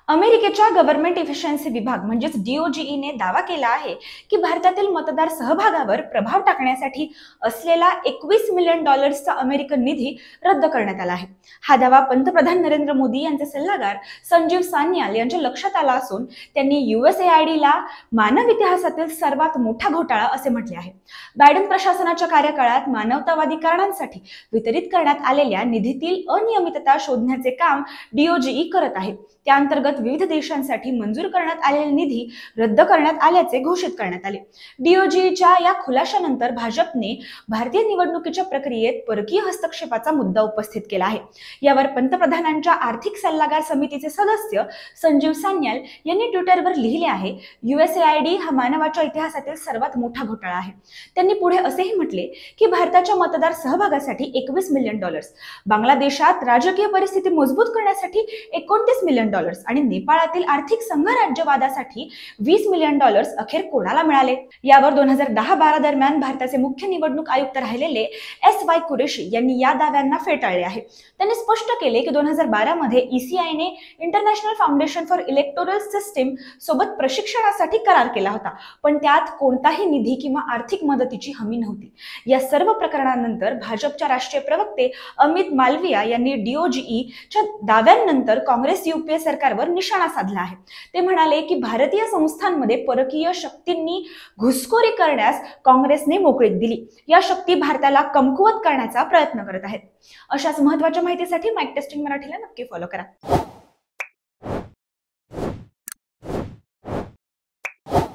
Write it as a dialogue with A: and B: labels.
A: अमेरिकेच्या government efficiency विभाग म्हणजेच DOGE दावा केला आहे की भारतातील मतदार सहभागावर प्रभाव टाकण्यासाठी असलेला $21 मिलियन अमेरिकन निधी रद्द करण्यात आला आहे। हा दावा पंतप्रधान नरेंद्र मोदी यांचे सल्लागार संजीव सान्याल यांच्या लक्षात आला असून त्यांनी USAID ला मानव इतिहासातील सर्वात मोठा घोटाळा असे म्हटले आहे। बायडन प्रशासनाच्या कार्यकाळात मानवतावादी कारणांसाठी वितरित करण्यात आलेल्या निधीतील अनियमितता शोधण्याचे काम DOGE करत आहे। त्या अंतर्गत विविध देशांसाठी मंजूर करण्यात आलेले निधी रद्द करण्यात आल्याचे घोषित करण्यात आले। DOGEच्या या खुलाशानंतर भाजपने भारतीय निवडणुकीच्या प्रक्रियेत परकीय हस्तक्षेपाचा मुद्दा उपस्थित केला आहे। यावर पंतप्रधानांच्या आर्थिक सल्लागार समितीचे सदस्य संजीव सान्याल यांनी ट्विटरवर लिहिले आहे, USAID हा मानवाच्या इतिहासातील सर्वात मोठा घोटाळा आहे। त्यांनी पुढे असेही म्हटले की भारताच्या मतदार सहभागासाठी $21 मिलियन, बांगलादेशात राजकीय परिस्थिती मजबूत करण्यासाठी $29 मिलियन आणि नेपाळातील आर्थिक संघराज्यवादासाठी $20 मिलियन अखेर कोणाला मिळाले। यावर 2010-12 दरम्यान भारताचे मुख्य निवडणूक आयुक्त राहिलेले SY कुरेशी यांनी या दाव्यांना फेटाळले आहे। त्यांनी स्पष्ट केले की 2012 मध्ये ECI ने international foundation for electoral system सोबत प्रशिक्षणासाठी करार केला होता, पण त्यात कोणताही निधी किंवा आर्थिक मदतीची हमी नव्हती। या सर्व प्रकरणानंतर भाजपच्या राष्ट्रीय प्रवक्ते अमित मालविया यांनी DOGEच्या दाव्यांनंतर काँग्रेस UPA सरकारवर निशाणा साधला आहे। ते म्हणाले की भारतीय संस्थांमध्ये परकीय शक्तींनी घुसखोरी करण्यास काँग्रेसने मोकळीक दिली। या शक्ती भारताला कमकुवत करण्याचा प्रयत्न करत आहेत। अशाच महत्त्वाच्या माहितीसाठी माईक टेस्टिंग मराठीला नक्की फॉलो करा।